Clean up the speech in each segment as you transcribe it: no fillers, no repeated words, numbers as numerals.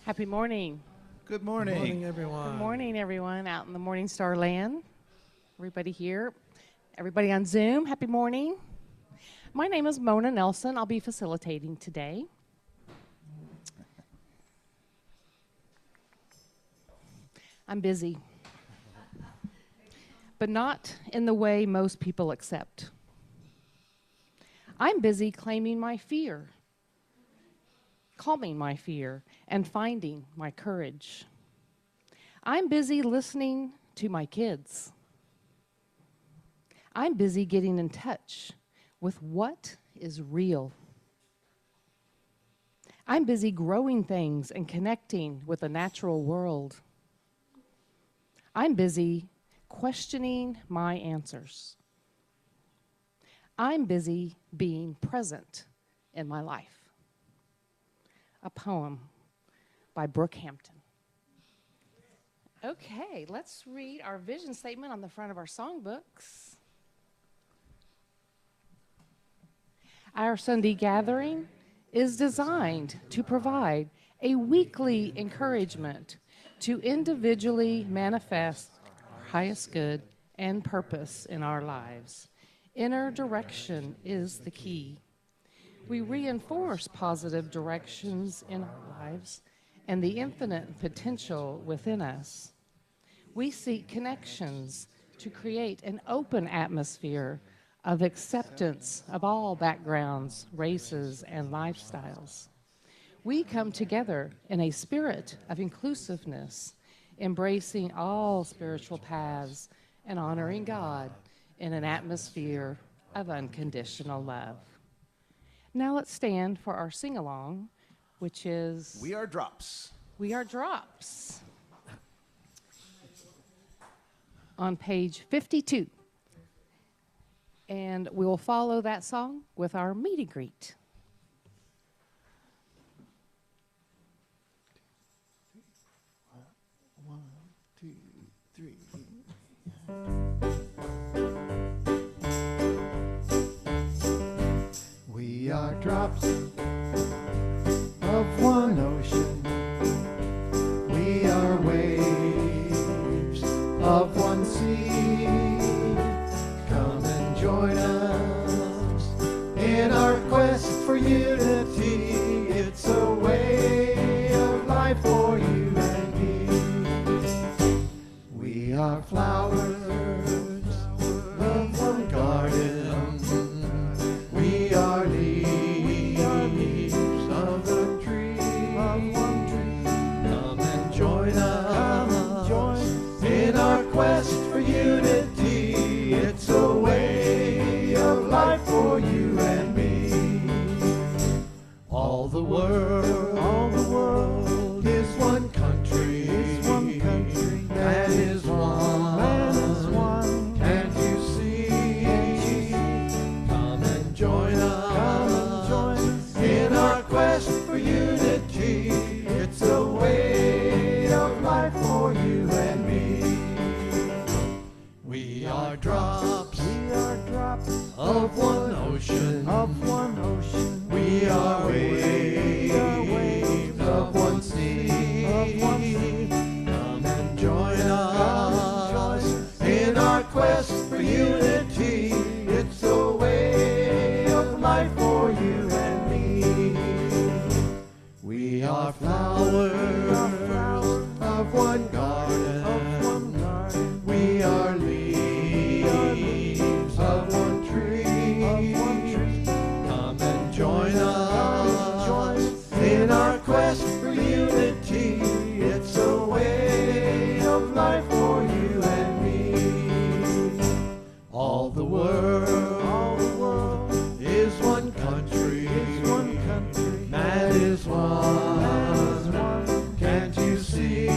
Happy morning. Good morning. Good morning, everyone. Good morning, everyone out in the Morning Star land. Everybody here. Everybody on Zoom, happy morning. My name is Mona Nelson. I'll be facilitating today. I'm busy, but not in the way most people accept. I'm busy claiming my fear, calming my fear, and finding my courage. I'm busy listening to my kids. I'm busy getting in touch with what is real. I'm busy growing things and connecting with the natural world. I'm busy questioning my answers. I'm busy being present in my life. A poem by Brooke Hampton. Okay, let's read our vision statement on the front of our songbooks. Our Sunday gathering is designed to provide a weekly encouragement to individually manifest our highest good and purpose in our lives. Inner direction is the key. We reinforce positive directions in our lives and the infinite potential within us. We seek connections to create an open atmosphere of acceptance of all backgrounds, races, and lifestyles. We come together in a spirit of inclusiveness, embracing all spiritual paths and honoring God in an atmosphere of unconditional love. Now let's stand for our sing-along, which is... We Are Drops. We Are Drops. On page 52. And we will follow that song with our meet and greet. One, two, three. We are drops of one ocean. We are waves of one sea. Come and join us in our quest for unity. It's a way of life for you and me. We are flowers of one garden. We are leaves of the tree. Come and join us in our quest for unity. It's a way of life for you and me. All the world is one country. Man is one. Can't you see? Come and join us in our quest for unity. It's a way of life for you and me. We are drops of one ocean. We are waves of one sea. Come and join us in our quest for unity. It's a way of life for you and me. We are flowers of one garden. We are leaves of one tree. Come and join us in our quest for unity. It's a way of life for you and me. All the world is one country. Man is one. Can't you see?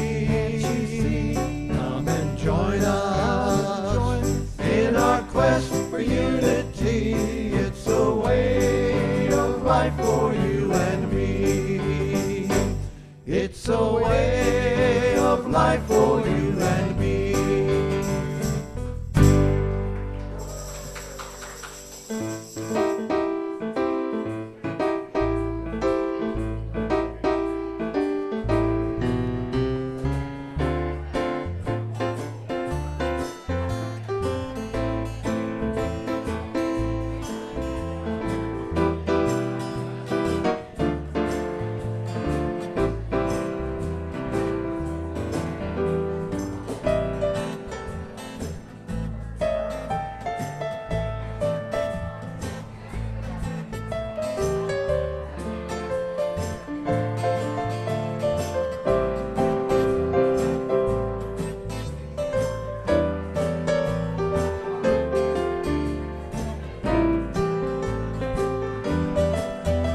Come and join us in our quest for unity. It's a way of life for you and me. It's a way of life for you and me.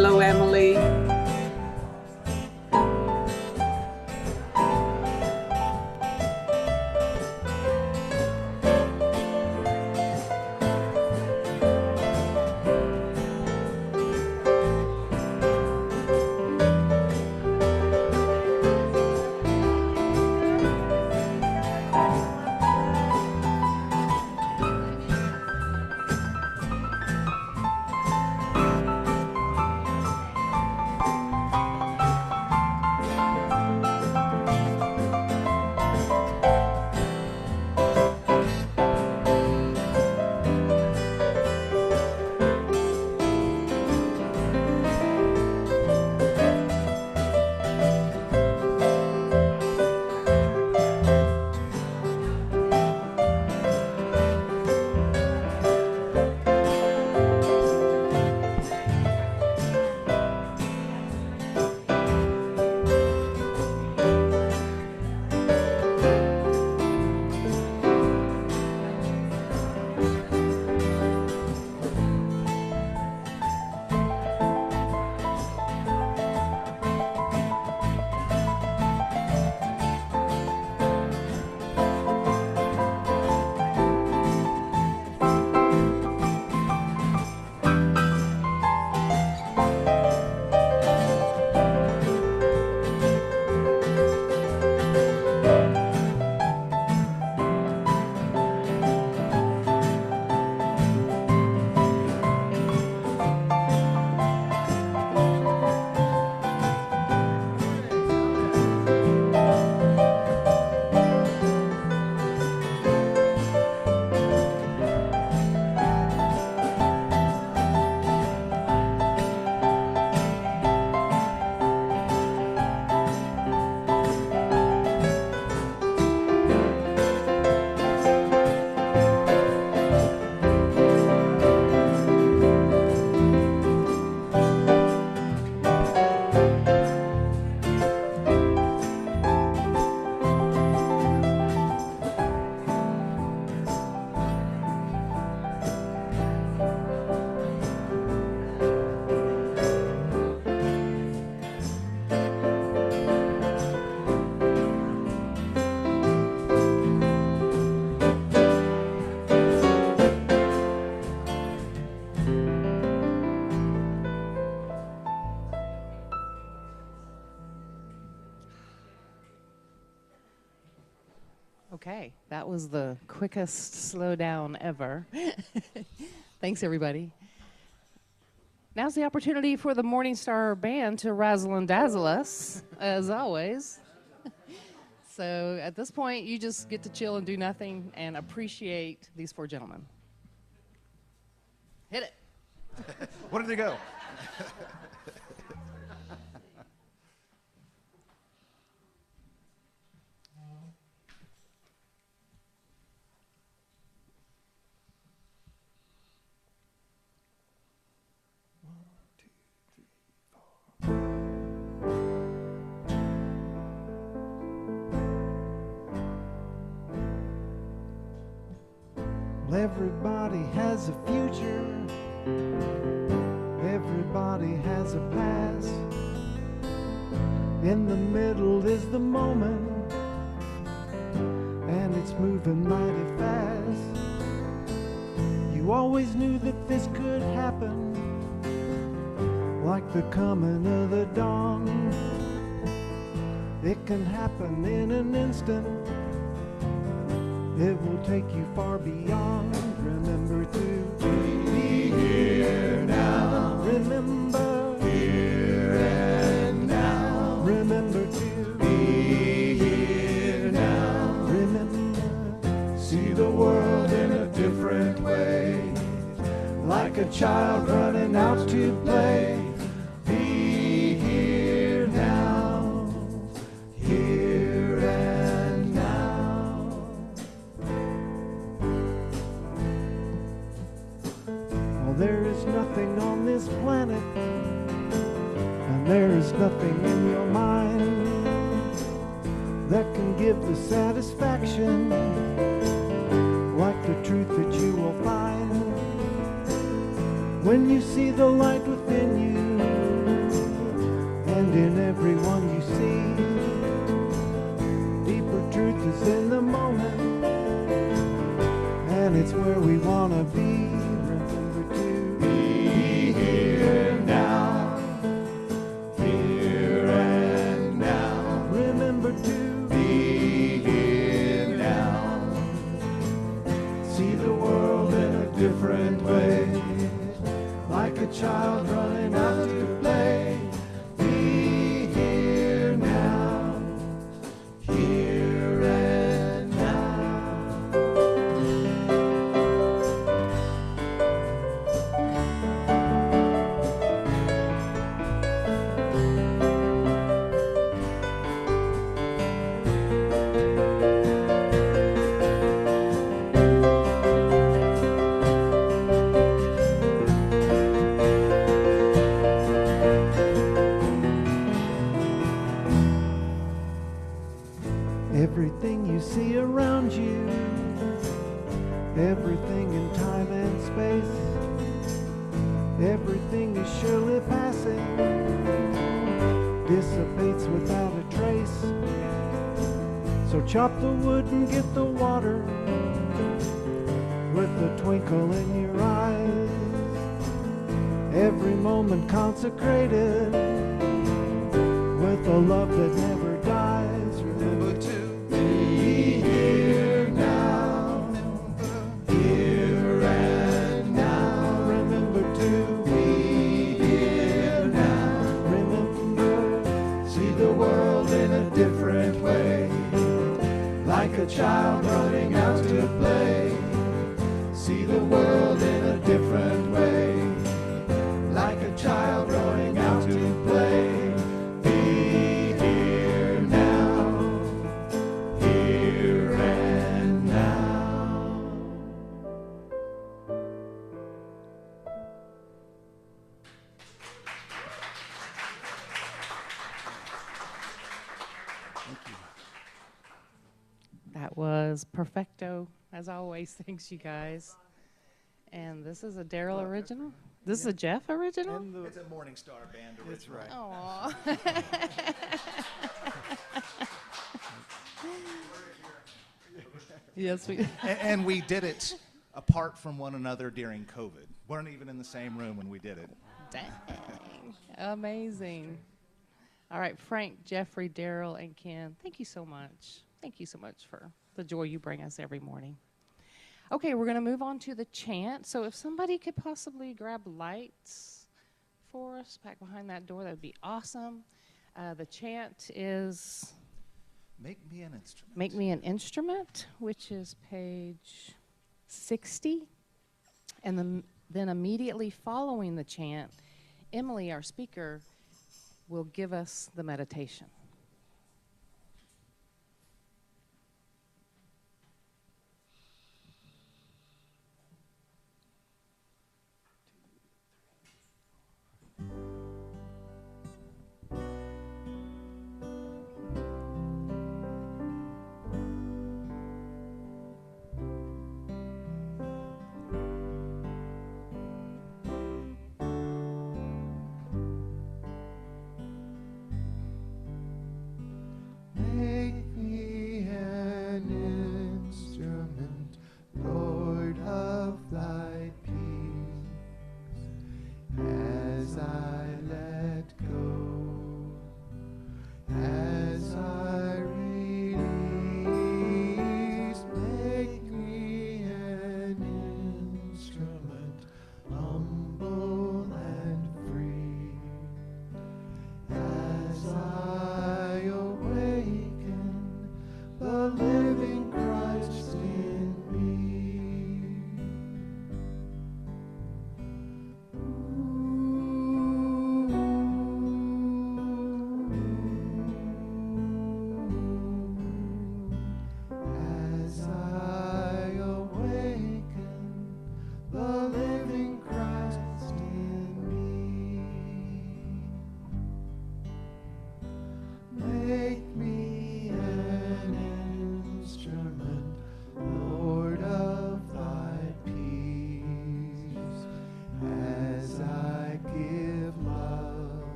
Hello, Emily. Okay, that was the quickest slow down ever. Thanks, everybody. Now's the opportunity for the Morning Star Band to razzle and dazzle us, as always. So at this point, you just get to chill and do nothing and appreciate these four gentlemen. Hit it. Where did they go? Well, everybody has a future. Everybody has a past. In the middle is the moment, and it's moving mighty fast. You always knew that this could happen, like the coming of the dawn. It can happen in an instant. It will take you far beyond. Remember to be here now. Remember here and now. Remember to be here now. Remember, see the world in a different way, like a child running out to play. Be here now. Here and now. Well, there is nothing on this planet, and there is nothing in your mind that can give the satisfaction like the truth that you will find when you see the light within you find in everyone you see. Deeper truth is in the moment, and it's where we want to be. Remember to be here now, here and now. Remember to be here now. See the world in a different way, like a child running out to play. Be here now, here and now. Everything you see around you, everything in time and space, everything is surely passing, dissipates without a trace. So chop the wood and get the water, with a twinkle in your eyes. Every moment consecrated, with a love that never dies. Remember to be here now, here and now. Remember to be here now. Remember, see the world in a different way, like a child running out to play. See the world in a different way, like a child running out to play. Be here now, here and now. That was perfecto, as always. Thanks, you guys. And this is a Daryl original? This is a Jeff original? It's a Morning Star Band original. That's right. Aw. Yes, we. And we did it apart from one another during COVID. Weren't even in the same room when we did it. Dang. Amazing. All right, Frank, Jeffrey, Daryl, and Ken, thank you so much. Thank you so much for the joy you bring us every morning. Okay, we're going to move on to the chant. So if somebody could possibly grab lights for us back behind that door, that would be awesome. The chant is Make me an instrument. Make Me an Instrument, which is page 60. And then immediately following the chant, Emily, our speaker, will give us the meditation.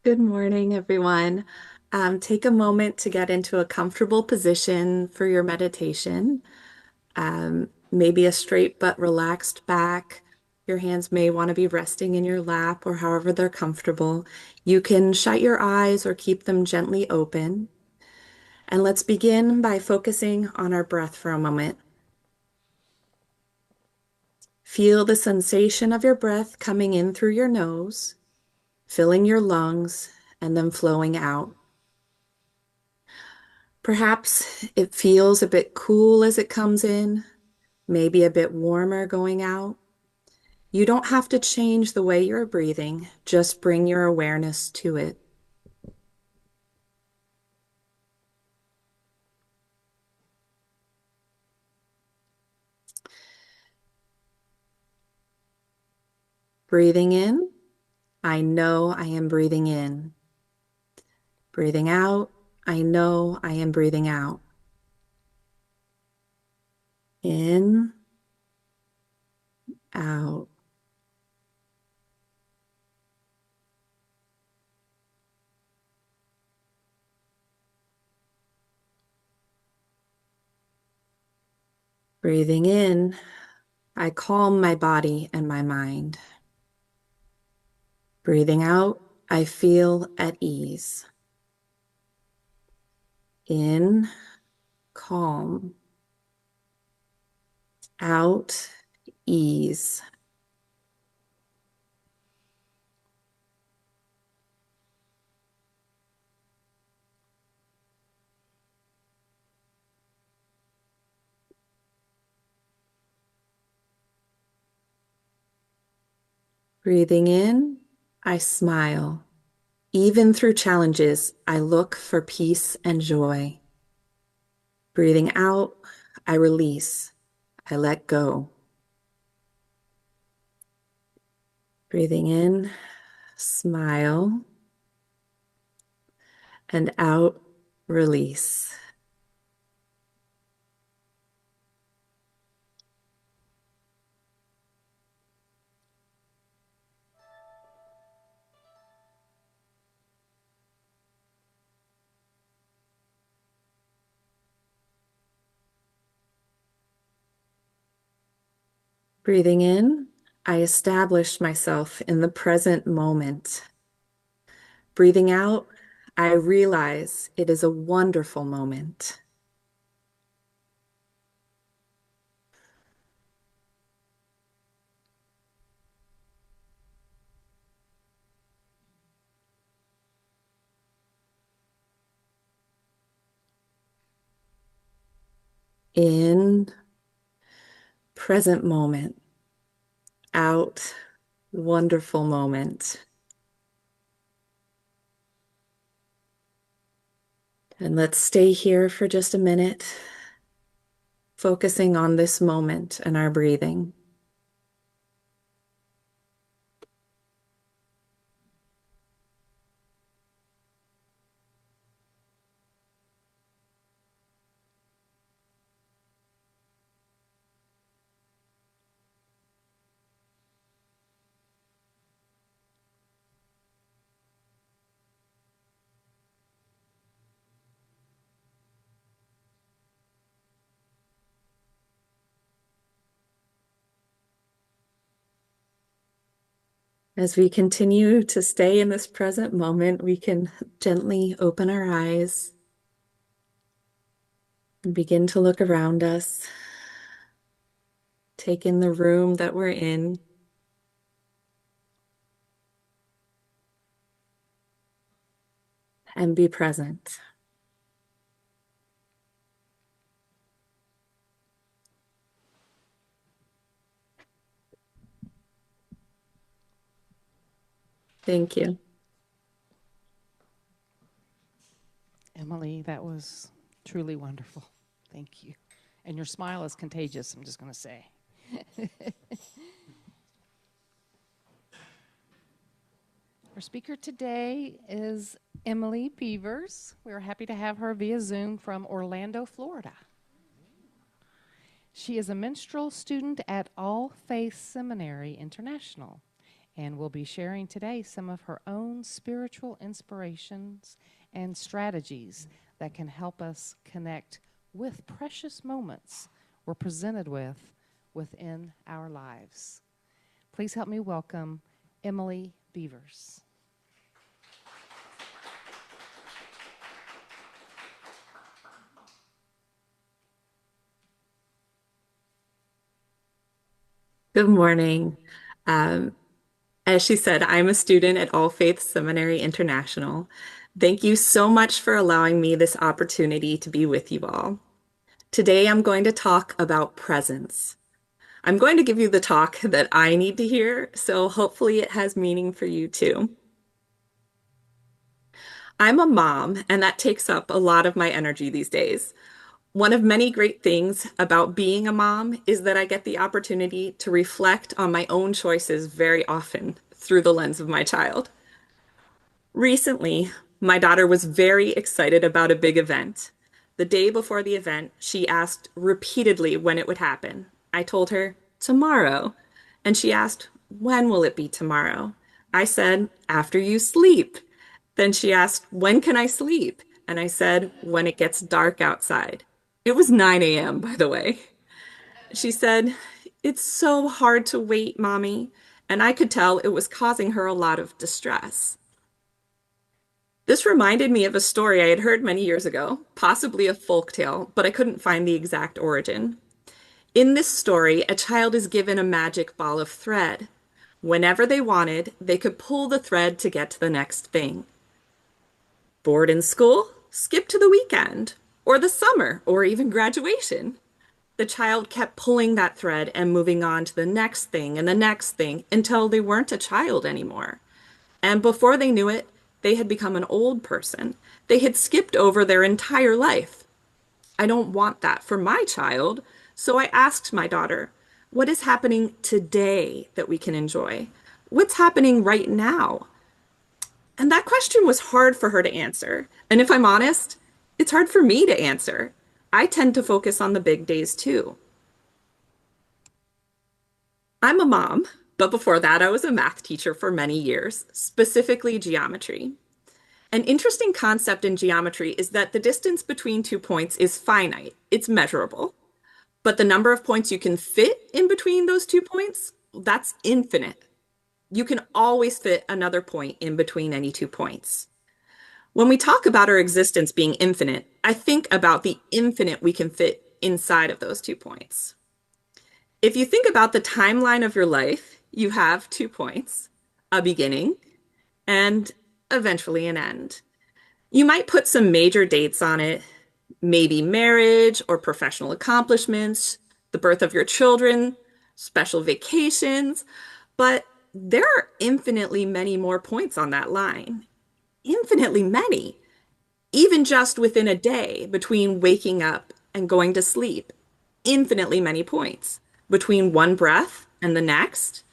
Good morning, everyone. Take a moment to get into a comfortable position for your meditation. Maybe a straight but relaxed back. Your hands may want to be resting in your lap or however they're comfortable. You can shut your eyes or keep them gently open. And let's begin by focusing on our breath for a moment. Feel the sensation of your breath coming in through your nose, filling your lungs, and then flowing out. Perhaps it feels a bit cool as it comes in, maybe a bit warmer going out. You don't have to change the way you're breathing, just bring your awareness to it. Breathing in, I know I am breathing in. Breathing out, I know I am breathing out. In, out. Breathing in, I calm my body and my mind. Breathing out, I feel at ease. In, calm. Out, ease. Breathing in, I smile. Even through challenges, I look for peace and joy. Breathing out, I release. I let go. Breathing in, smile. And out, release. Breathing in, I establish myself in the present moment. Breathing out, I realize it is a wonderful moment. In, present moment. Out, wonderful moment. And let's stay here for just a minute, focusing on this moment and our breathing. As we continue to stay in this present moment, we can gently open our eyes and begin to look around us, take in the room that we're in. And be present. Thank you. Emily, that was truly wonderful. Thank you. And your smile is contagious, I'm just going to say. Our speaker today is Emily Beavers. We're happy to have her via Zoom from Orlando, Florida. She is a minstrel student at All Faiths Seminary International and will be sharing today some of her own spiritual inspirations and strategies that can help us connect with precious moments we're presented with within our lives. Please help me welcome Emily Beavers. Good morning. Um, as she said, I'm a student at All Faiths Seminary International. Thank you so much for allowing me this opportunity to be with you all. Today, I'm going to talk about presence. I'm going to give you the talk that I need to hear, so hopefully it has meaning for you too. I'm a mom, and that takes up a lot of my energy these days. One of many great things about being a mom is that I get the opportunity to reflect on my own choices very often through the lens of my child. Recently, my daughter was very excited about a big event. The day before the event, she asked repeatedly when it would happen. I told her, tomorrow. And she asked, when will it be tomorrow? I said, after you sleep. Then she asked, when can I sleep? And I said, when it gets dark outside. It was 9 a.m., by the way. She said, it's so hard to wait, Mommy. And I could tell it was causing her a lot of distress. This reminded me of a story I had heard many years ago, possibly a folk tale, but I couldn't find the exact origin. In this story, a child is given a magic ball of thread. Whenever they wanted, they could pull the thread to get to the next thing. Bored in school? Skip to the weekend, or the summer, or even graduation. The child kept pulling that thread and moving on to the next thing and the next thing until they weren't a child anymore. And before they knew it, they had become an old person. They had skipped over their entire life. I don't want that for my child, so I asked my daughter, what is happening today that we can enjoy? What's happening right now? And that question was hard for her to answer. And if I'm honest, it's hard for me to answer. I tend to focus on the big days too. I'm a mom, but before that, I was a math teacher for many years, specifically geometry. An interesting concept in geometry is that the distance between 2 points is finite, it's measurable. But the number of points you can fit in between those 2 points, that's infinite. You can always fit another point in between any 2 points. When we talk about our existence being infinite, I think about the infinite we can fit inside of those 2 points. If you think about the timeline of your life, you have 2 points, a beginning and eventually an end. You might put some major dates on it, maybe marriage or professional accomplishments, the birth of your children, special vacations, but there are infinitely many more points on that line. Infinitely many, even just within a day between waking up and going to sleep. Infinitely many points. Between one breath and the next,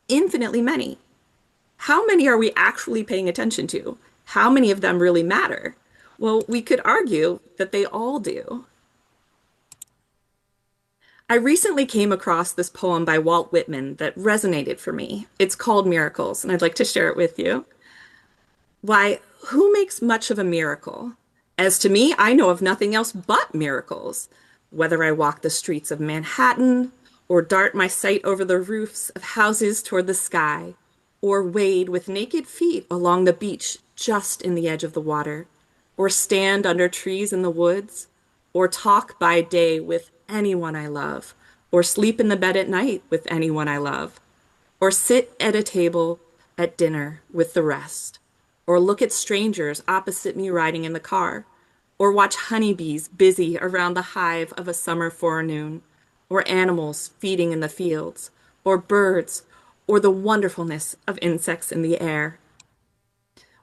infinitely many. How many are we actually paying attention to? How many of them really matter? Well, we could argue that they all do. I recently came across this poem by Walt Whitman that resonated for me. It's called Miracles, and I'd like to share it with you. Why, who makes much of a miracle? As to me, I know of nothing else but miracles. Whether I walk the streets of Manhattan, or dart my sight over the roofs of houses toward the sky, or wade with naked feet along the beach just in the edge of the water, or stand under trees in the woods, or talk by day with anyone I love, or sleep in the bed at night with anyone I love, or sit at a table at dinner with the rest, or look at strangers opposite me riding in the car, or watch honeybees busy around the hive of a summer forenoon, or animals feeding in the fields, or birds, or the wonderfulness of insects in the air,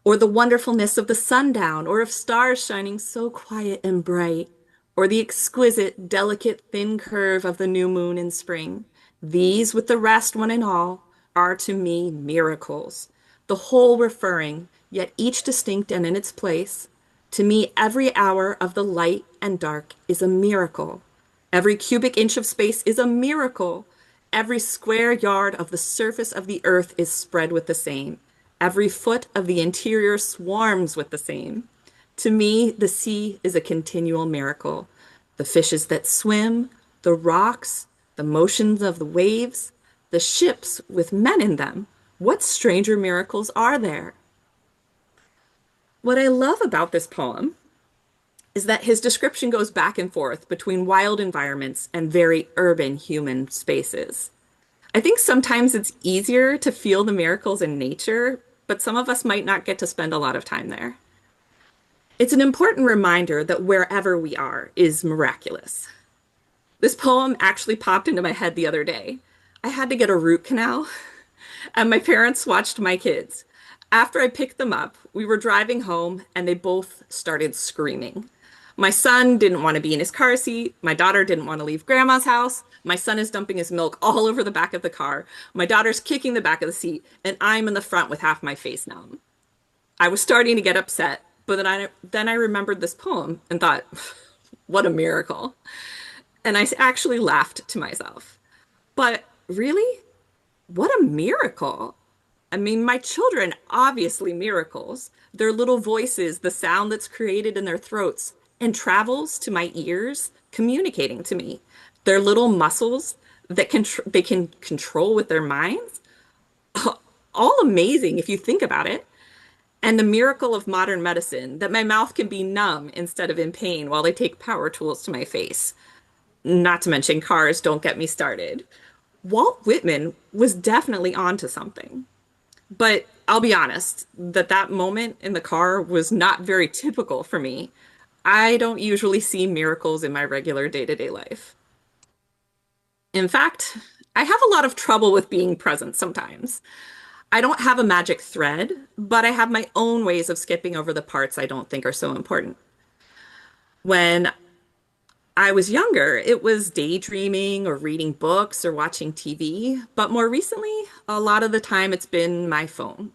or the wonderfulness of the sundown, or of stars shining so quiet and bright, or the exquisite, delicate, thin curve of the new moon in spring. These, with the rest, one and all, are to me miracles, the whole referring, yet each distinct and in its place. To me, every hour of the light and dark is a miracle. Every cubic inch of space is a miracle. Every square yard of the surface of the earth is spread with the same. Every foot of the interior swarms with the same. To me, the sea is a continual miracle. The fishes that swim, the rocks, the motions of the waves, the ships with men in them. What stranger miracles are there? What I love about this poem is that his description goes back and forth between wild environments and very urban human spaces. I think sometimes it's easier to feel the miracles in nature, but some of us might not get to spend a lot of time there. It's an important reminder that wherever we are is miraculous. This poem actually popped into my head the other day. I had to get a root canal, and my parents watched my kids. After I picked them up, we were driving home, and they both started screaming. My son didn't want to be in his car seat. My daughter didn't want to leave grandma's house. My son is dumping his milk all over the back of the car. My daughter's kicking the back of the seat, and I'm in the front with half my face numb. I was starting to get upset, but then I remembered this poem and thought, what a miracle. And I actually laughed to myself. But really? What a miracle. I mean, my children, obviously miracles. Their little voices, the sound that's created in their throats and travels to my ears, communicating to me. Their little muscles that they can control with their minds. All amazing if you think about it. And the miracle of modern medicine, that my mouth can be numb instead of in pain while they take power tools to my face. Not to mention cars don't get me started. Walt Whitman was definitely onto something. But I'll be honest, that moment in the car was not very typical for me. I don't usually see miracles in my regular day-to-day life. In fact, I have a lot of trouble with being present sometimes. I don't have a magic thread, but I have my own ways of skipping over the parts I don't think are so important. When I was younger, it was daydreaming or reading books or watching TV, but more recently, a lot of the time it's been my phone.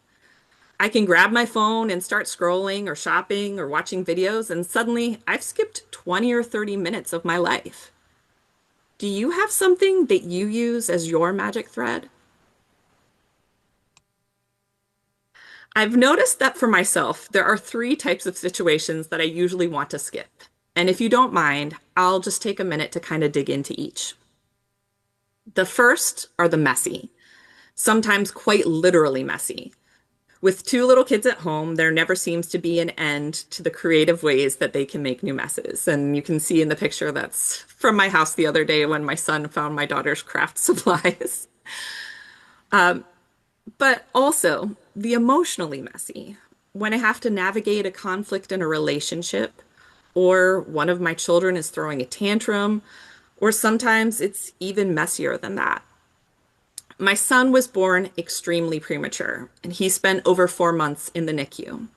I can grab my phone and start scrolling or shopping or watching videos, and suddenly I've skipped 20 or 30 minutes of my life. Do you have something that you use as your magic thread? I've noticed that for myself, there are three types of situations that I usually want to skip. And if you don't mind, I'll just take a minute to kind of dig into each. The first are the messy, sometimes quite literally messy. With two little kids at home, there never seems to be an end to the creative ways that they can make new messes. And you can see in the picture that's from my house the other day when my son found my daughter's craft supplies. But also the emotionally messy, when I have to navigate a conflict in a relationship, or one of my children is throwing a tantrum, or sometimes it's even messier than that. My son was born extremely premature, and he spent over 4 months in the NICU.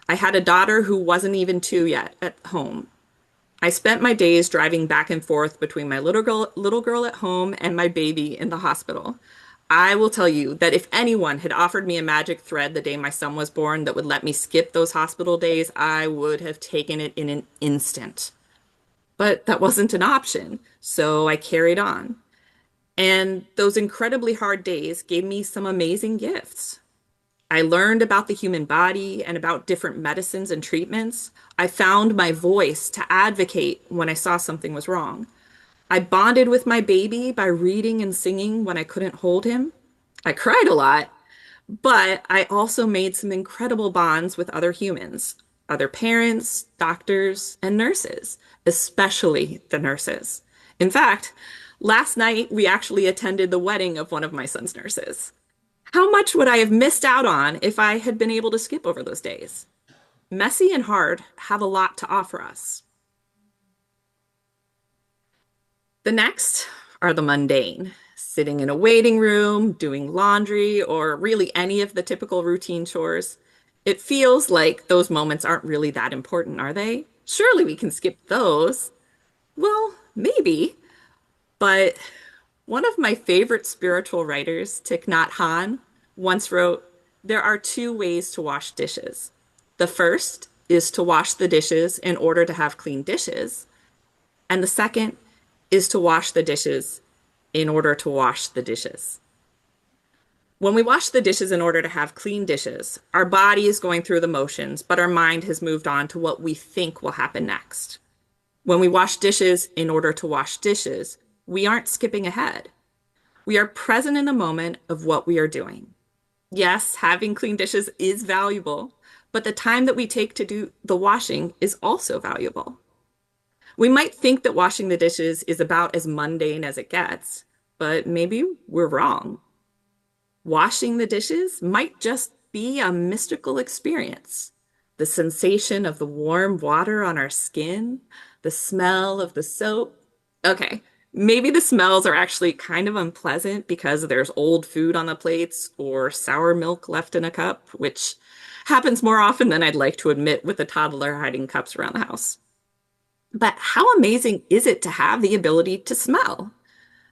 I had a daughter who wasn't even 2 yet at home. I spent my days driving back and forth between my little girl at home and my baby in the hospital. I will tell you that if anyone had offered me a magic thread the day my son was born that would let me skip those hospital days, I would have taken it in an instant. But that wasn't an option, so I carried on. And those incredibly hard days gave me some amazing gifts. I learned about the human body and about different medicines and treatments. I found my voice to advocate when I saw something was wrong. I bonded with my baby by reading and singing when I couldn't hold him. I cried a lot, but I also made some incredible bonds with other humans, other parents, doctors, and nurses, especially the nurses. In fact, last night we actually attended the wedding of one of my son's nurses. How much would I have missed out on if I had been able to skip over those days? Messy and hard have a lot to offer us. The next are the mundane, sitting in a waiting room, doing laundry, or really any of the typical routine chores. It feels like those moments aren't really that important, are they? Surely we can skip those. Well, maybe, but one of my favorite spiritual writers, Thich Nhat Hanh, once wrote, "There are 2 ways to wash dishes. The first is to wash the dishes in order to have clean dishes, and the second is to wash the dishes in order to wash the dishes. When we wash the dishes in order to have clean dishes, our body is going through the motions, but our mind has moved on to what we think will happen next. When we wash dishes in order to wash dishes, we aren't skipping ahead. We are present in the moment of what we are doing. Yes, having clean dishes is valuable, but the time that we take to do the washing is also valuable. We might think that washing the dishes is about as mundane as it gets, but maybe we're wrong. Washing the dishes might just be a mystical experience. The sensation of the warm water on our skin, the smell of the soap. Okay, maybe the smells are actually kind of unpleasant because there's old food on the plates or sour milk left in a cup, which happens more often than I'd like to admit with a toddler hiding cups around the house. But how amazing is it to have the ability to smell?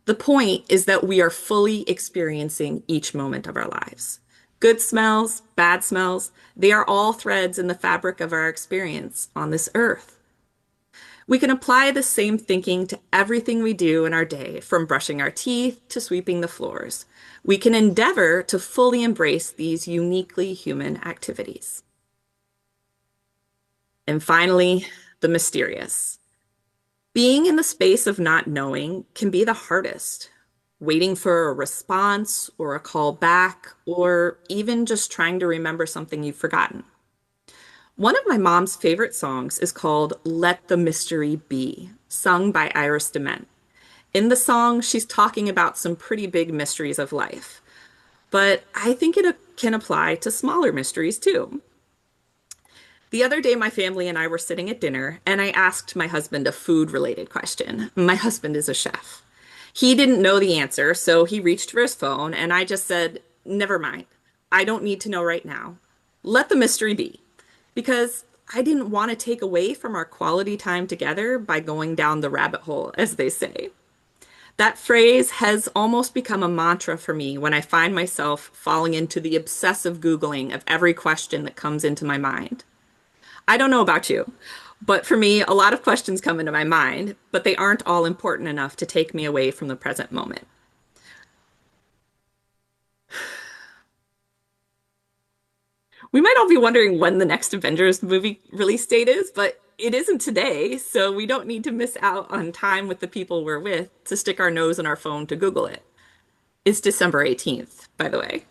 The point is that we are fully experiencing each moment of our lives. Good smells, bad smells, they are all threads in the fabric of our experience on this earth. We can apply the same thinking to everything we do in our day, from brushing our teeth to sweeping the floors. We can endeavor to fully embrace these uniquely human activities. And finally, the mysterious. Being in the space of not knowing can be the hardest. Waiting for a response or a call back, or even just trying to remember something you've forgotten. One of my mom's favorite songs is called Let the Mystery Be, sung by Iris DeMent. In the song, she's talking about some pretty big mysteries of life, but I think it can apply to smaller mysteries too. The other day, my family and I were sitting at dinner, and I asked my husband a food-related question. My husband is a chef. He didn't know the answer, so he reached for his phone, and I just said, never mind. I don't need to know right now. Let the mystery be. Because I didn't want to take away from our quality time together by going down the rabbit hole, as they say. That phrase has almost become a mantra for me when I find myself falling into the obsessive Googling of every question that comes into my mind. I don't know about you, but for me, a lot of questions come into my mind, but they aren't all important enough to take me away from the present moment. We might all be wondering when the next Avengers movie release date is, but it isn't today, so we don't need to miss out on time with the people we're with to stick our nose in our phone to Google it. It's December 18th, by the way.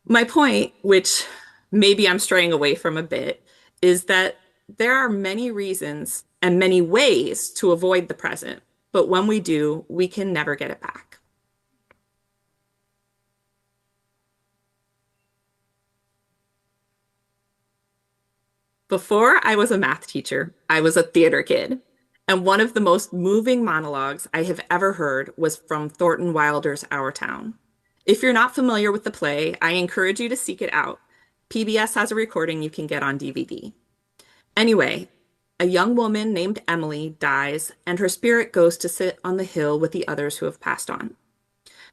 My point, which maybe I'm straying away from a bit, is that there are many reasons and many ways to avoid the present, but when we do, we can never get it back. Before I was a math teacher, I was a theater kid. And one of the most moving monologues I have ever heard was from Thornton Wilder's Our Town. If you're not familiar with the play, I encourage you to seek it out. PBS has a recording you can get on DVD. Anyway, a young woman named Emily dies, and her spirit goes to sit on the hill with the others who have passed on.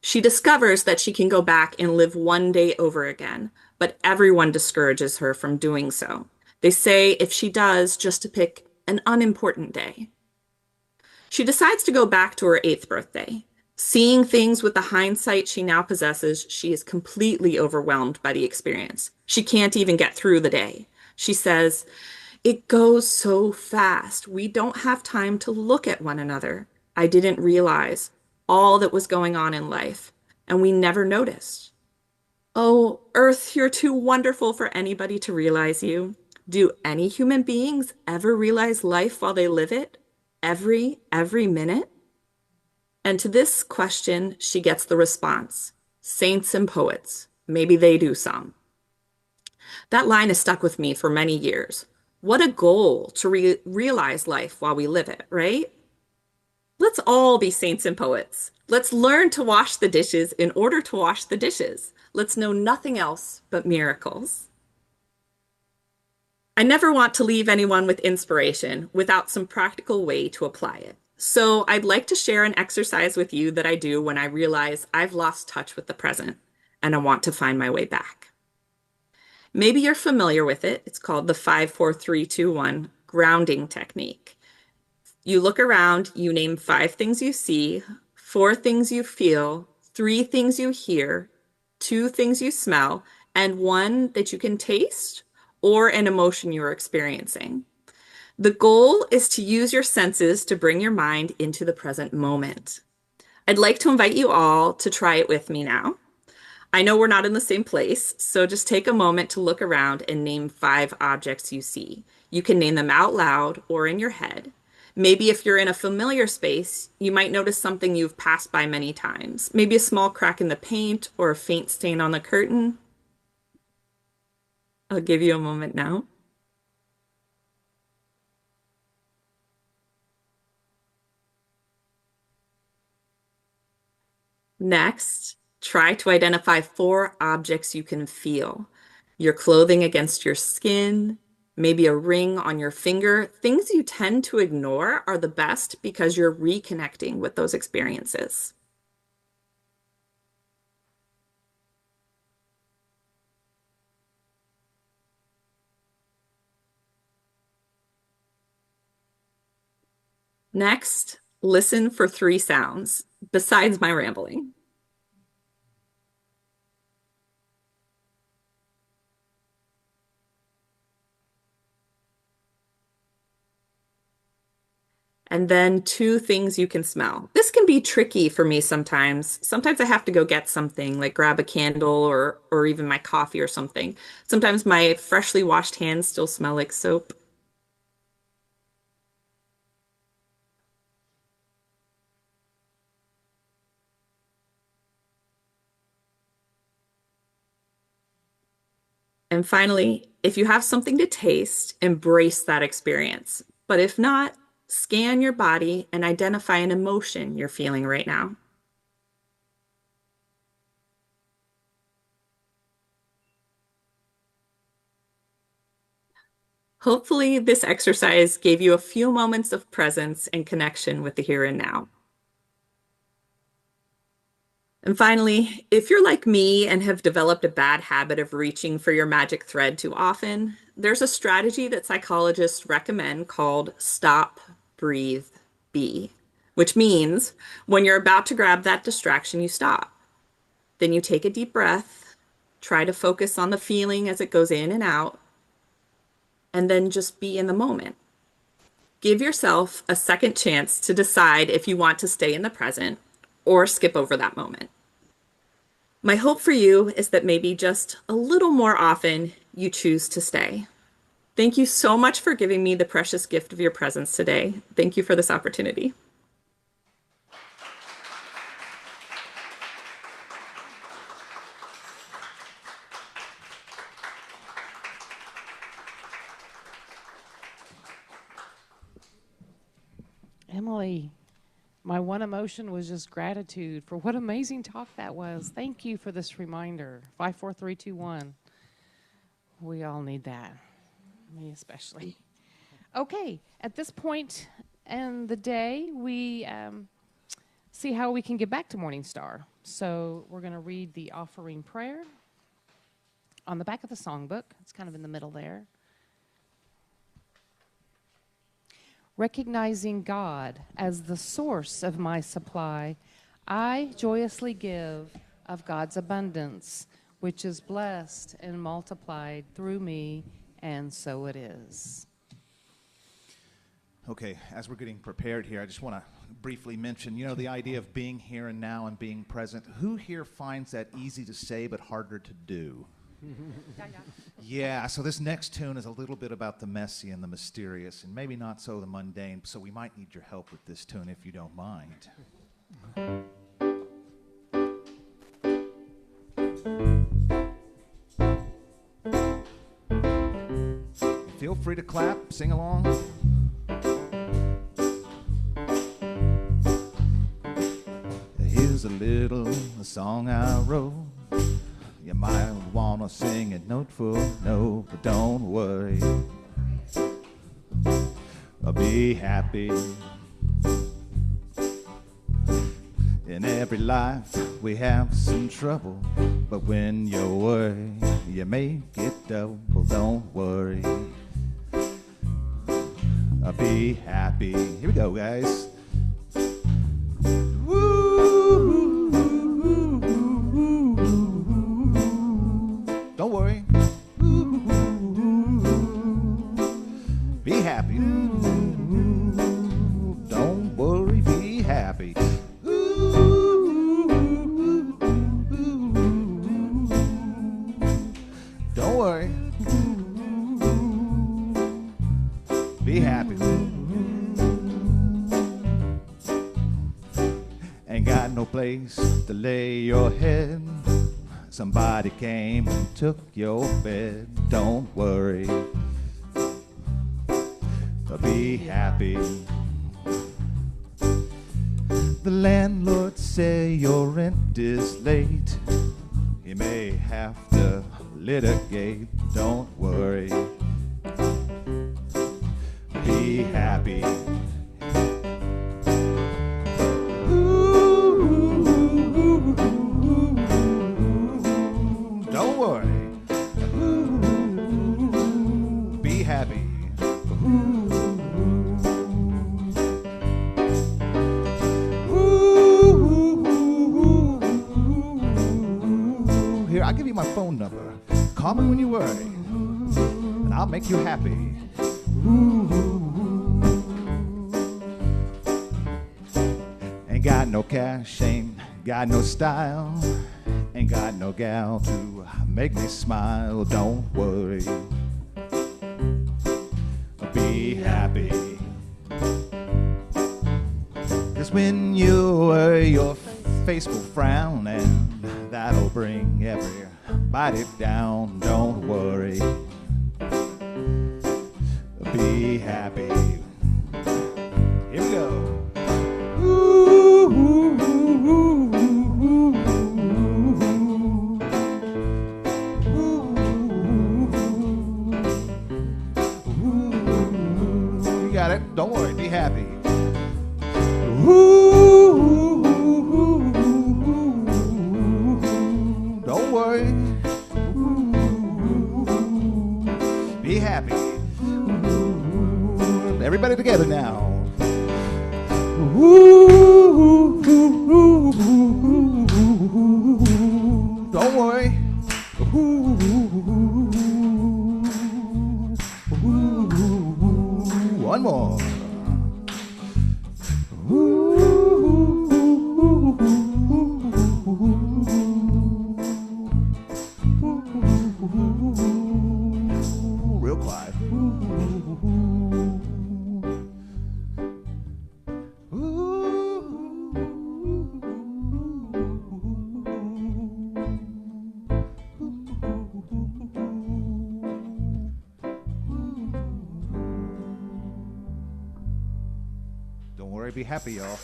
She discovers that she can go back and live one day over again, but everyone discourages her from doing so. They say if she does, just to pick an unimportant day. She decides to go back to her 8th birthday. Seeing things with the hindsight she now possesses, she is completely overwhelmed by the experience. She can't even get through the day. She says, "It goes so fast. We don't have time to look at one another. I didn't realize all that was going on in life, and we never noticed. Oh, Earth, you're too wonderful for anybody to realize you. Do any human beings ever realize life while they live it? Every minute?" And to this question, she gets the response, "Saints and poets, maybe they do some." That line has stuck with me for many years. What a goal to realize life while we live it, right? Let's all be saints and poets. Let's learn to wash the dishes in order to wash the dishes. Let's know nothing else but miracles. I never want to leave anyone with inspiration without some practical way to apply it. So I'd like to share an exercise with you that I do when I realize I've lost touch with the present and I want to find my way back. Maybe you're familiar with it. It's called the 5-4-3-2-1 grounding technique. You look around, you name 5 things you see, 4 things you feel, 3 things you hear, 2 things you smell, and 1 that you can taste or an emotion you're experiencing. The goal is to use your senses to bring your mind into the present moment. I'd like to invite you all to try it with me now. I know we're not in the same place, so just take a moment to look around and name 5 objects you see. You can name them out loud or in your head. Maybe if you're in a familiar space, you might notice something you've passed by many times. Maybe a small crack in the paint or a faint stain on the curtain. I'll give you a moment now. Next, try to identify 4 objects you can feel. Your clothing against your skin, maybe a ring on your finger. Things you tend to ignore are the best because you're reconnecting with those experiences. Next, listen for 3 sounds besides my rambling. And then 2 things you can smell. This can be tricky for me sometimes. Sometimes I have to go get something, like grab a candle or even my coffee or something. Sometimes my freshly washed hands still smell like soap. And finally, if you have something to taste, embrace that experience. But if not, scan your body and identify an emotion you're feeling right now. Hopefully, this exercise gave you a few moments of presence and connection with the here and now. And finally, if you're like me and have developed a bad habit of reaching for your magic thread too often, there's a strategy that psychologists recommend called stop, breathe, be, which means when you're about to grab that distraction, you stop. Then you take a deep breath, try to focus on the feeling as it goes in and out, and then just be in the moment. Give yourself a second chance to decide if you want to stay in the present or skip over that moment. My hope for you is that maybe just a little more often you choose to stay. Thank you so much for giving me the precious gift of your presence today. Thank you for this opportunity. Emily, my one emotion was just gratitude for what amazing talk that was. Thank you for this reminder. 5, 4, 3, 2, 1. We all need that. Me especially. Okay, at this point in the day, we see how we can get back to Morning Star. So we're going to read the offering prayer on the back of the songbook. It's kind of in the middle there. Recognizing God as the source of my supply, I joyously give of God's abundance, which is blessed and multiplied through me, and so it is. Okay, as we're getting prepared here, I just want to briefly mention, the idea of being here and now and being present. Who here finds that easy to say but harder to do? Yeah, so this next tune is a little bit about the messy and the mysterious, and maybe not so the mundane, so we might need your help with this tune if you don't mind. Feel free to clap, sing along. Here's a little song I wrote. You might wanna sing it note for note, but don't worry. Be happy. In every life we have some trouble, but when you worry, you make it double. Don't worry. Be happy. Here we go, guys. Don't worry. Be happy. Don't worry, be happy. Don't worry. Be happy. Ain't got no place to lay your head. Somebody came and took your bed. Don't worry. Be happy. The landlord say your rent is late. He may have to litigate. Don't worry. Be happy. Don't worry. Be happy. Here, I'll give you my phone number. Call me when you worry, and I'll make you happy. Ain't got no cash, ain't got no style, ain't got no gal to make me smile. Don't worry. Be happy. 'Cause when you worry, your face will frown, and that'll bring everybody down. Don't worry. Be happy. Here we go. You got it. Don't worry. Be happy. Don't worry. Be happy. Everybody together now. Don't worry. One more. Real quiet. Don't worry, be happy, y'all.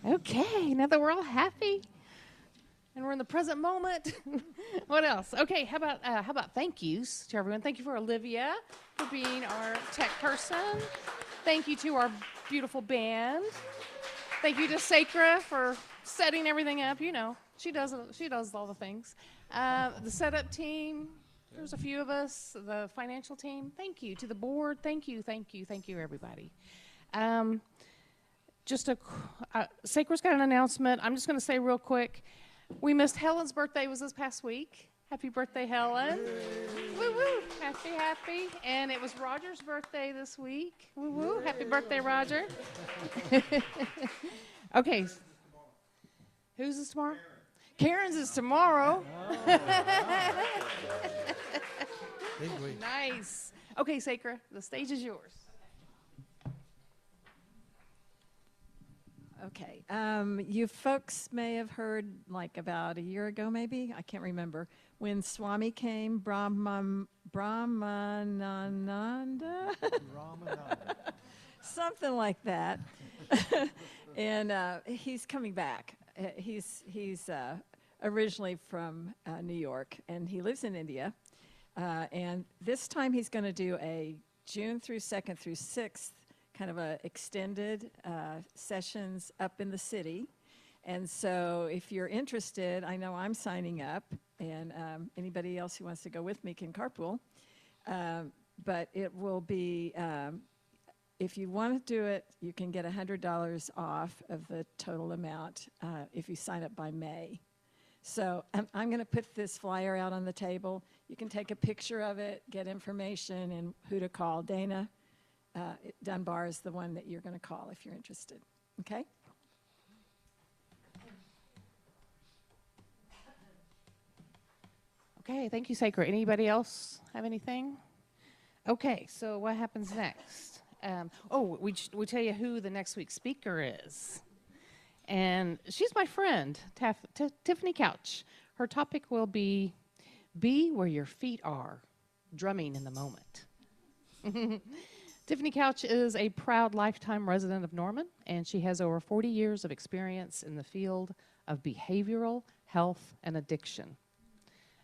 Okay, now that we're all happy and we're in the present moment, what else? Okay, how about thank yous to everyone? Thank you for Olivia for being our tech person. Thank you to our beautiful band. Thank you to Sacra for setting everything up. You know, she does all the things. The setup team. There's a few of us. The financial team. Thank you to the board. Thank you, everybody. Sacra's got an announcement. I'm just going to say real quick. We missed Helen's birthday. Was this past week. Happy birthday, Helen. Woo woo. Happy. And it was Roger's birthday this week. Woo woo. Happy birthday, Roger. Okay. Whose is tomorrow? Karen's is tomorrow. Nice. Okay, Sacra, the stage is yours. Okay. You folks may have heard, like about a year ago, maybe, I can't remember, when Swami came, Brahmananda, something like that. And he's coming back. He's originally from New York, and he lives in India. And this time he's going to do a June through 2nd through 6th kind of a extended sessions up in the city. And so if you're interested, I know I'm signing up. and anybody else who wants to go with me can carpool. But it will be, if you want to do it, you can get $100 off of the total amount if you sign up by May. So I'm going to put this flyer out on the table. You can take a picture of it, get information, and who to call. Dana Dunbar is the one that you're going to call if you're interested. Okay? Okay, thank you, Sacred. Anybody else have anything? Okay, so what happens next? We tell you who the next week's speaker is. And she's my friend, Tiffany Couch. Her topic will be where your feet are, drumming in the moment. Tiffany Couch is a proud lifetime resident of Norman, and she has over 40 years of experience in the field of behavioral health and addiction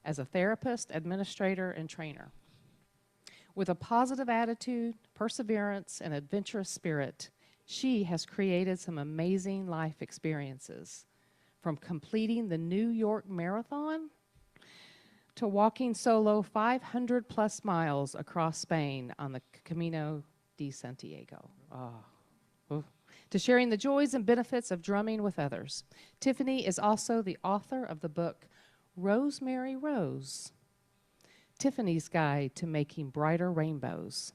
as a therapist, administrator, and trainer. With a positive attitude, perseverance, and adventurous spirit, she has created some amazing life experiences, from completing the New York Marathon to walking solo 500-plus miles across Spain on the Camino de Santiago. To sharing the joys and benefits of drumming with others. Tiffany is also the author of the book Rosemary Rose, Tiffany's Guide to Making Brighter Rainbows.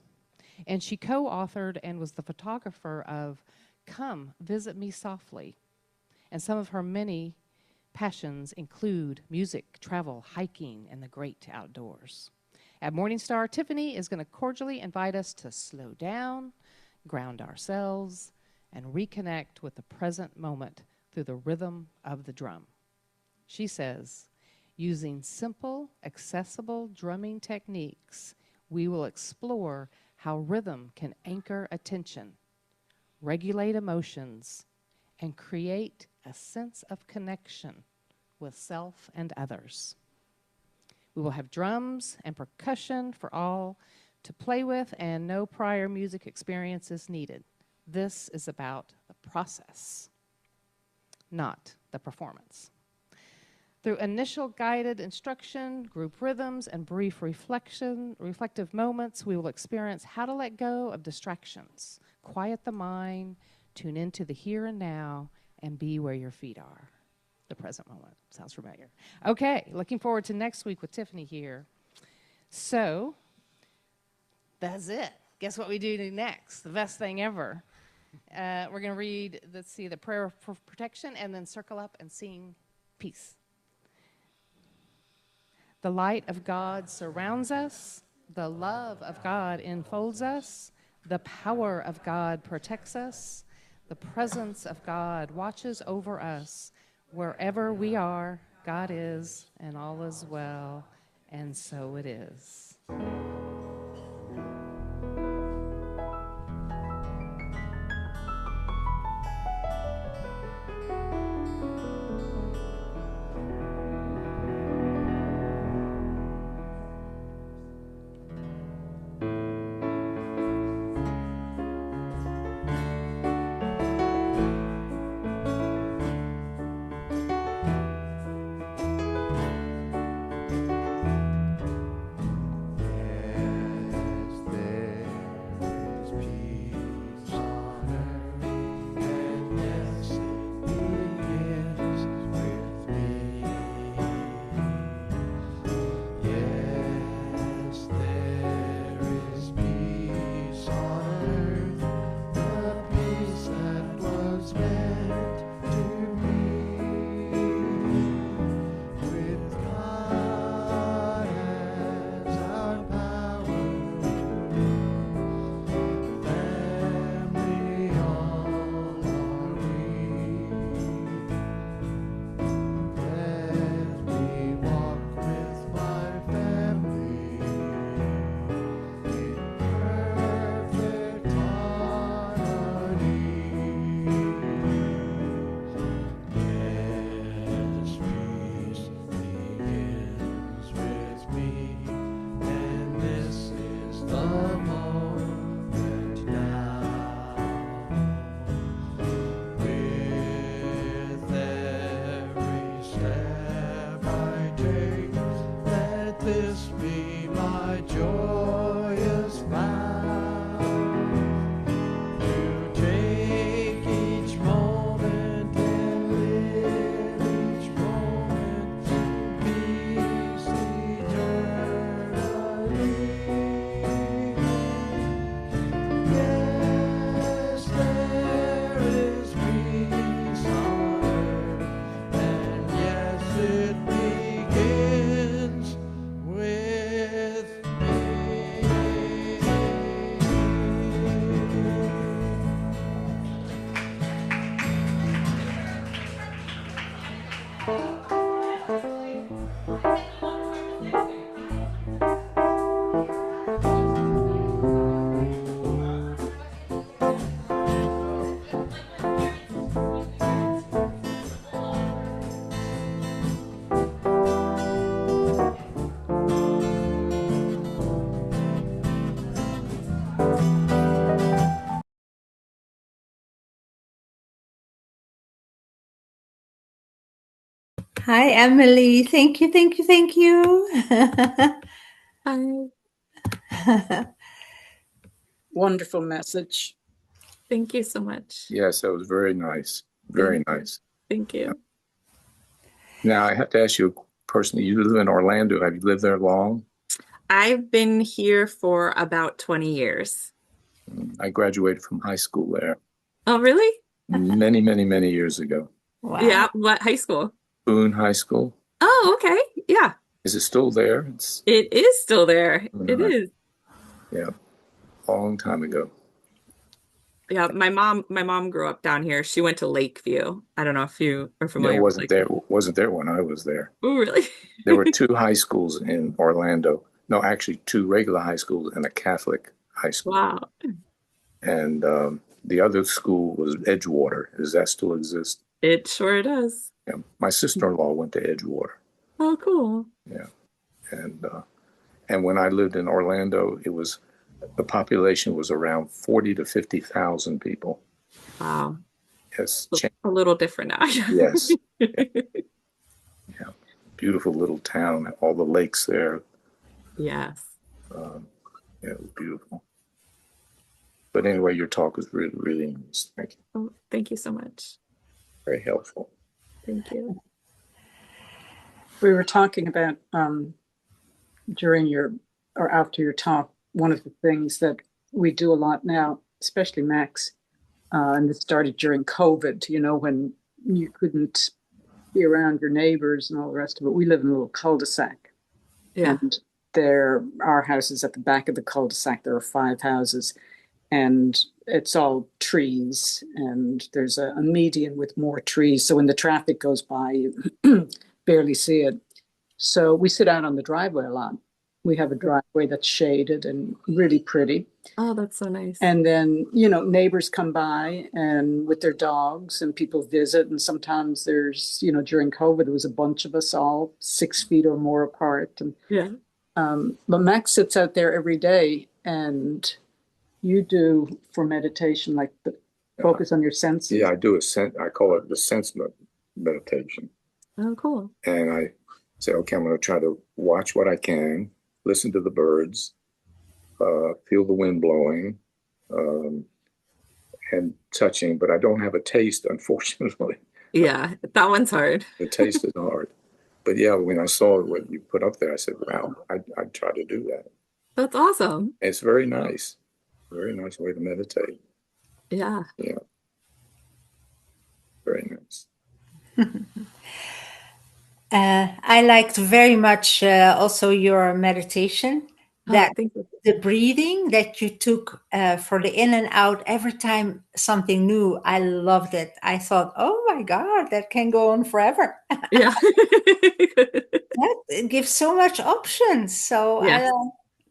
And she co-authored and was the photographer of Come Visit Me Softly. And some of her many passions include music, travel, hiking, and the great outdoors. At Morningstar, Tiffany is going to cordially invite us to slow down, ground ourselves, and reconnect with the present moment through the rhythm of the drum. She says, using simple, accessible drumming techniques, we will explore how rhythm can anchor attention, regulate emotions, and create a sense of connection with self and others. We will have drums and percussion for all to play with, and no prior music experience is needed. This is about the process, not the performance. Through initial guided instruction, group rhythms, and brief reflective moments, we will experience how to let go of distractions, quiet the mind, tune into the here and now, and be where your feet are. The present moment. Sounds familiar. Okay, looking forward to next week with Tiffany here. So, that's it. Guess what we do next? The best thing ever. We're going to read, the prayer for protection, and then circle up and sing peace. The light of God surrounds us. The love of God enfolds us. The power of God protects us. The presence of God watches over us. Wherever we are, God is, and all is well, and so it is. this be my joyous vow, to take each moment and live each moment in peace eternally. Yes, there is peace on earth, and yes, it begins with me. Hi, Emily. Thank you, thank you, thank you. Hi. Wonderful message. Thank you so much. Yes, that was very nice. Very nice. Thank you. Now, I have to ask you personally, you live in Orlando. Have you lived there long? I've been here for about 20 years. I graduated from high school there Oh, really? many, many, many years ago. Wow. Yeah. What high school? Boone High School. Oh, okay. Yeah. Is it still there? It is still there. It Right. is. Yeah, long time ago. Yeah. My mom grew up down here. She went to Lakeview. I don't know if you are No, familiar with wasn't there when I was there. Oh, really? There were two high schools in Orlando. No, actually two regular high schools and a Catholic high school. Wow. And the other school was Edgewater. Does that still exist? It sure does. Yeah. My sister-in-law went to Edgewater. Oh, cool. Yeah. And when I lived in Orlando, the population was around 40 to 50,000 people. Wow. It's A little different now. Yes. Yeah. Beautiful little town, all the lakes there. Yes. Yeah, it was beautiful. But anyway, your talk was really, really nice. Thank you. Oh, thank you so much. Very helpful. Thank you. We were talking about during your or after your talk, one of the things that we do a lot now, especially Max, and it started during COVID, when you couldn't be around your neighbors and all the rest of it. We live in a little cul-de-sac. Yeah. And our house is at the back of the cul-de-sac. There are 5 houses, and it's all trees, and there's a median with more trees. So when the traffic goes by, you barely see it. So we sit out on the driveway a lot. We have a driveway that's shaded and really pretty. Oh, that's so nice. And then, neighbors come by and with their dogs, and people visit. And sometimes there's, during COVID, there was a bunch of us all 6 feet or more apart. And Yeah. but Max sits out there every day, and you do for meditation, like focus on your senses. Yeah, I call it the sense meditation. Oh, cool. And I say, okay, I'm going to try to watch what I can, listen to the birds, feel the wind blowing, and touching, but I don't have a taste, unfortunately. Yeah, that one's hard. The taste is hard. But yeah, when I saw what you put up there, I said, wow, I'd try to do that. That's awesome. It's very nice. Very nice way to meditate. Yeah. Yeah. Very nice. I liked very much also your meditation, that thank you. the breathing that you took for the in and out every time something new. I loved it. I thought, oh my God, that can go on forever. Yeah. It gives so much options. So Yeah.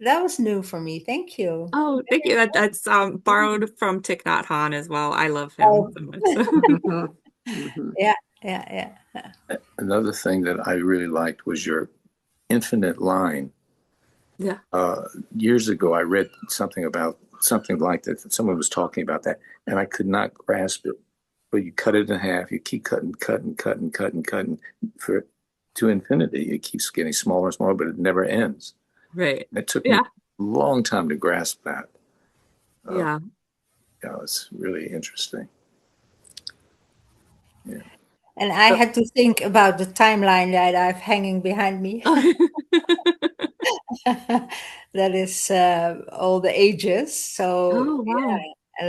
that was new for me. Thank you. Oh, thank you. That's borrowed from Thich Nhat Hanh as well. I love him Oh. so much. Mhm. Mhm. Yeah. Another thing that I really liked was your infinite line. Yeah. Years ago, I read something like that. Someone was talking about that, and I could not grasp it. But you cut it in half. You keep cutting for to infinity. It keeps getting smaller and smaller, but it never ends. Right. It took me a long time to grasp that. Yeah. Yeah, it's really interesting. Yeah. And I had to think about the timeline that I've hanging behind me. That is all the ages. So wow. yeah,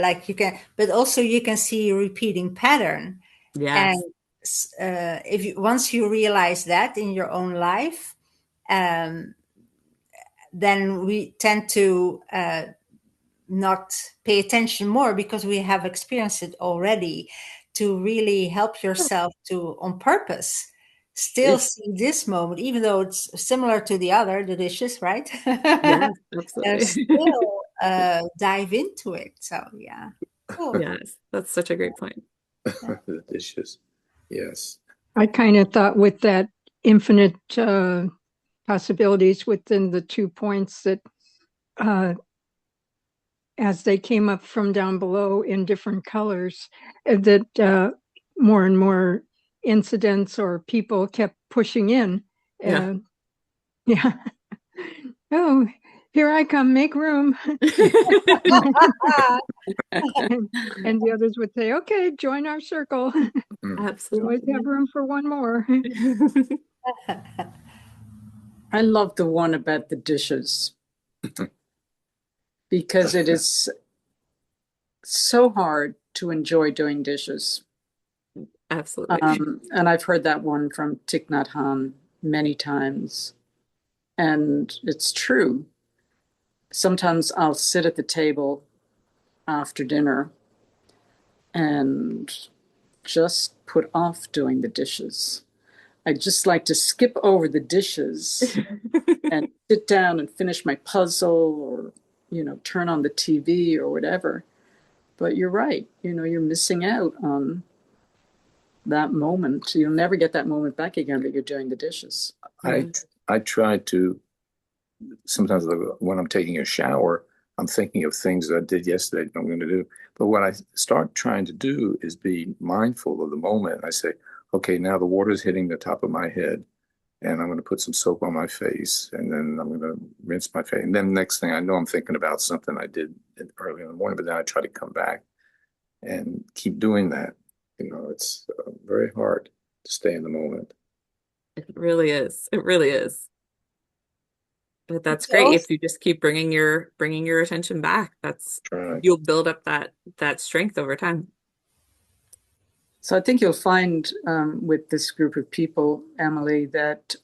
like you can, but also you can see a repeating pattern. Yes. And if you, once you realize that in your own life, then we tend to not pay attention more because we have experienced it already. To really help yourself to, on purpose, still see this moment, even though it's similar to the other, the dishes, right? Yes, absolutely. Still dive into it. So yeah. Cool. Yes, that's such a great point. The dishes. Yes. I kind of thought with that infinite possibilities within the 2 points that as they came up from down below in different colors, that more and more incidents or people kept pushing in. Yeah. Yeah. Oh, here I come, make room. and the others would say, okay, join our circle. Absolutely. We always have room for one more. I love the one about the dishes because it is so hard to enjoy doing dishes. Absolutely. And I've heard that one from Thich Nhat Hanh many times. And it's true. Sometimes I'll sit at the table after dinner and just put off doing the dishes. I just like to skip over the dishes and sit down and finish my puzzle or, turn on the TV or whatever. But you're right. You're missing out on that moment. You'll never get that moment back again that you're doing the dishes. I try to, sometimes when I'm taking a shower, I'm thinking of things that I did yesterday that I'm going to do. But what I start trying to do is be mindful of the moment. I say, okay, now the water's hitting the top of my head, and I'm going to put some soap on my face, and then I'm going to rinse my face. And then next thing I know, I'm thinking about something I did early in the morning, but then I try to come back and keep doing that. It's very hard to stay in the moment. It really is. It really is. But that's It's great also- if you just keep bringing your attention back. Right. You'll build up that strength over time. So I think you'll find with this group of people, Emily, that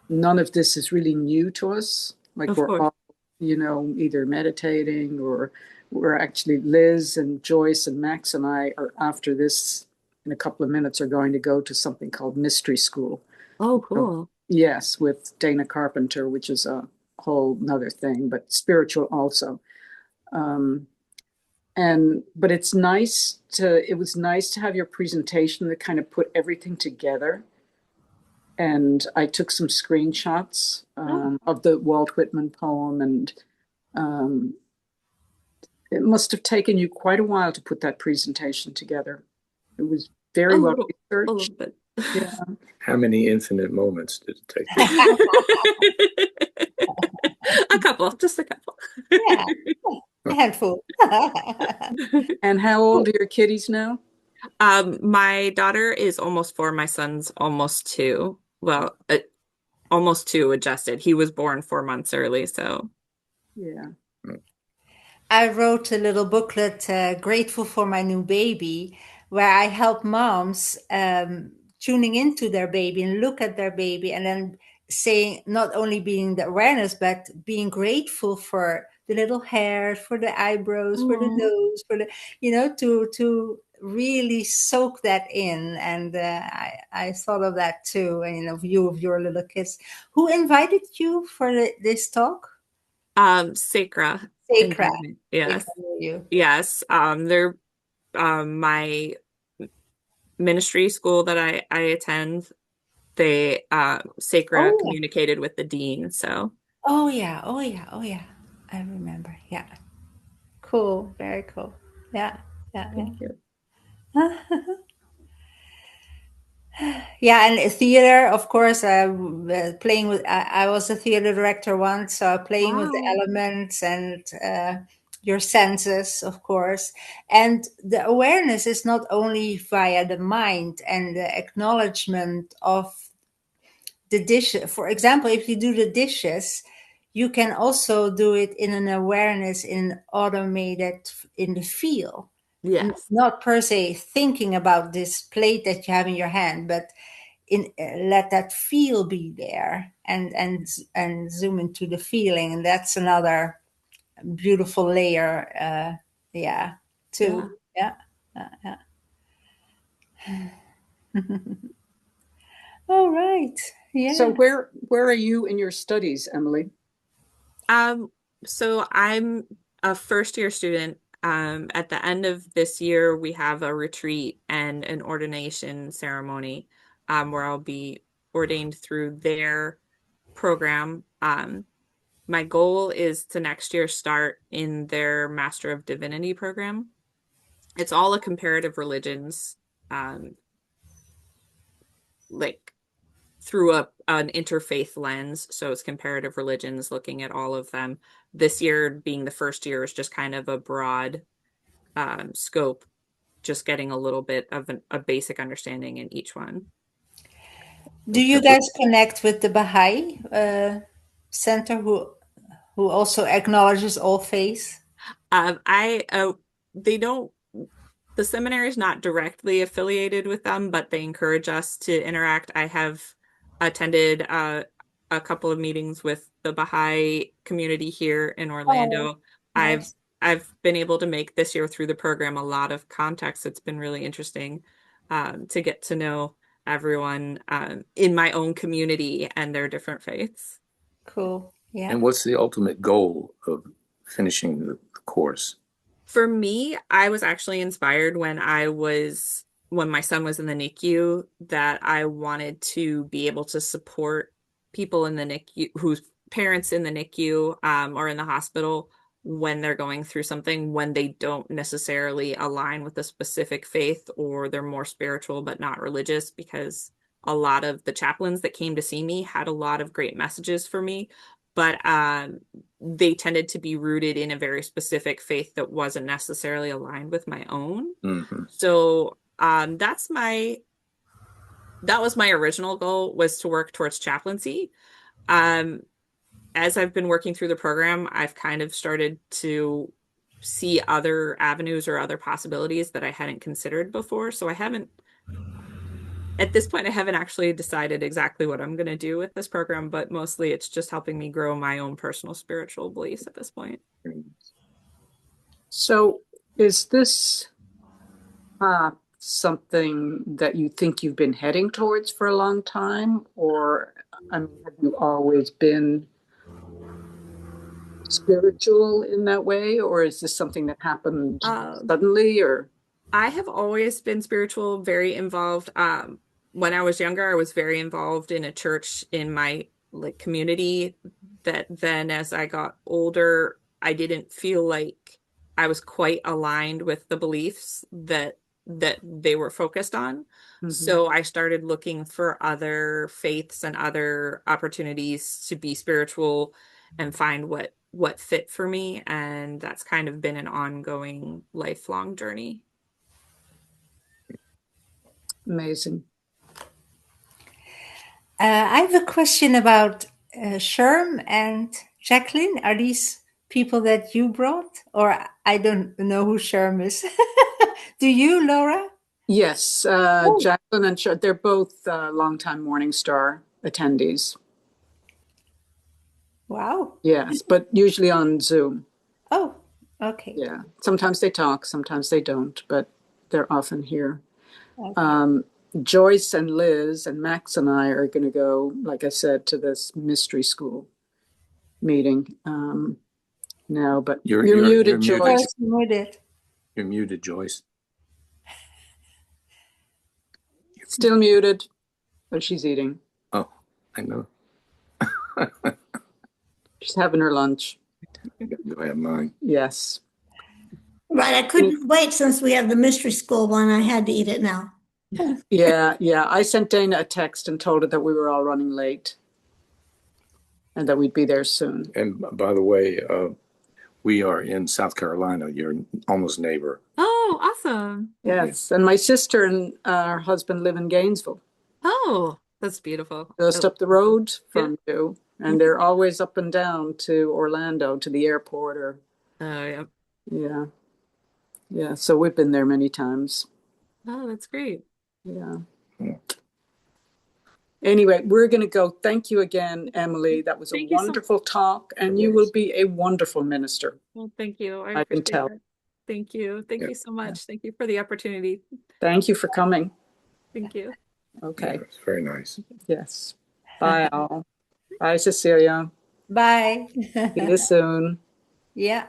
none of this is really new to us. Like Of we're course. all, either meditating or we're actually Liz and Joyce and Max and I are after this in a couple of minutes are going to go to something called Mystery School. Oh, cool. Yes, with Dana Carpenter, which is a whole nother thing, but spiritual also. But it was nice to have your presentation that kind of put everything together. And I took some screenshots of the Walt Whitman poem, and it must have taken you quite a while to put that presentation together. It was very well researched. A little bit. Yeah. How many infinite moments did it take? Just a couple. Yeah, a handful. And how old are your kiddies now? My daughter is almost 4. My son's almost 2. Well, almost 2 adjusted. He was born 4 months early, so. Yeah. I wrote a little booklet, Grateful for My New Baby, where I help moms tuning into their baby and look at their baby and then saying, not only being the awareness, but being grateful for the little hair, for the eyebrows, for the nose, for the, to really soak that in. And I thought of that too, and view of your little kids. Who invited you for this talk? Sacra. Sacra. Yes. You. Yes. They're my ministry school that I attend. They Sacra communicated with the dean, so. Oh yeah. I remember. Yeah. Cool. Very cool. Yeah. Thank you. Yeah, and theater, of course, playing with, I was a theater director once, so playing with the Wow. elements and your senses, of course. And the awareness is not only via the mind and the acknowledgement of the dish. For example, if you do the dishes, you can also do it in an awareness, in automated, in the feel. Yes. Not per se thinking about this plate that you have in your hand, but let that feel be there, and zoom into the feeling, and that's another beautiful layer. Yeah, Yeah. too. Yeah. All right. So Yeah. where are you in your studies, Emily? Um, so I'm a first year student. At the end of this year, we have a retreat and an ordination ceremony, where I'll be ordained through their program. My goal is to next year start in their Master of Divinity program. It's all a comparative religions, um, like through an interfaith lens. So it's comparative religions, looking at all of them. This year being the first year is just kind of a broad scope, just getting a little bit of a basic understanding in each one. Do you guys connect with the Baha'i Center, who also acknowledges all faiths? They don't, the seminary is not directly affiliated with them, but they encourage us to interact. I have attended a couple of meetings with the Baha'i community here in Orlando. Oh, nice. I've been able to make this year through the program a lot of contacts. It's been really interesting to get to know everyone in my own community and their different faiths. Cool. Yeah. And what's the ultimate goal of finishing the course? For me, I was actually inspired when my son was in the NICU, that I wanted to be able to support people in the NICU whose parents in the NICU or in the hospital when they're going through something, when they don't necessarily align with a specific faith, or they're more spiritual but not religious, because a lot of the chaplains that came to see me had a lot of great messages for me, but they tended to be rooted in a very specific faith that wasn't necessarily aligned with my own. Mm-hmm. So that was my original goal, was to work towards chaplaincy. As I've been working through the program, I've kind of started to see other avenues or other possibilities that I hadn't considered before. So at this point, I haven't actually decided exactly what I'm going to do with this program, but mostly it's just helping me grow my own personal spiritual beliefs at this point. So is this something that you think you've been heading towards for a long time, or have you always been spiritual in that way, or is this something that happened suddenly? Or I have always been spiritual, very involved. When I was younger, I was very involved in a church in my community. That then, as I got older, I didn't feel like I was quite aligned with the beliefs that they were focused on. Mm-hmm. So I started looking for other faiths and other opportunities to be spiritual and find what fit for me. And that's kind of been an ongoing, lifelong journey. Amazing. I have a question about Sherm and Jacqueline. Are these people that you brought? Or I don't know who Sherm is. Do you, Laura? Yes, Jacqueline and Sherm, they're both longtime Morning Star attendees. Wow. Yes, but usually on Zoom. Oh, okay. Yeah, sometimes they talk, sometimes they don't, but they're often here. Okay. Joyce and Liz and Max and I are going to go, like I said, to this mystery school meeting now. But you're muted, Joyce. You're muted, Joyce. Still muted, but she's eating. Oh, I know. She's having her lunch. Do I have mine? Yes. Right, I couldn't wait since we have the mystery school one. I had to eat it now. Yeah, yeah. I sent Dana a text and told her that we were all running late and that we'd be there soon. And by the way, we are in South Carolina, your almost neighbor. Oh, awesome. Yes, and my sister and her husband live in Gainesville, Oh, that's beautiful. just Oh, up the road from you. And they're always up and down to Orlando, to the airport, or yeah. yeah. Yeah, so we've been there many times. Oh, that's great. Yeah. Yeah. Anyway, we're going to go. Thank you again, Emily. That was a Thank you so wonderful talk, and you will be a wonderful minister. Well, thank you. I I can appreciate tell. that. Thank you. Thank Yeah. you so much. Thank you for the opportunity. Thank you for coming. Thank you. Okay. Yeah, it's very nice. Yes. Bye, all. Bye, Cecilia. Bye. See you soon. Yeah.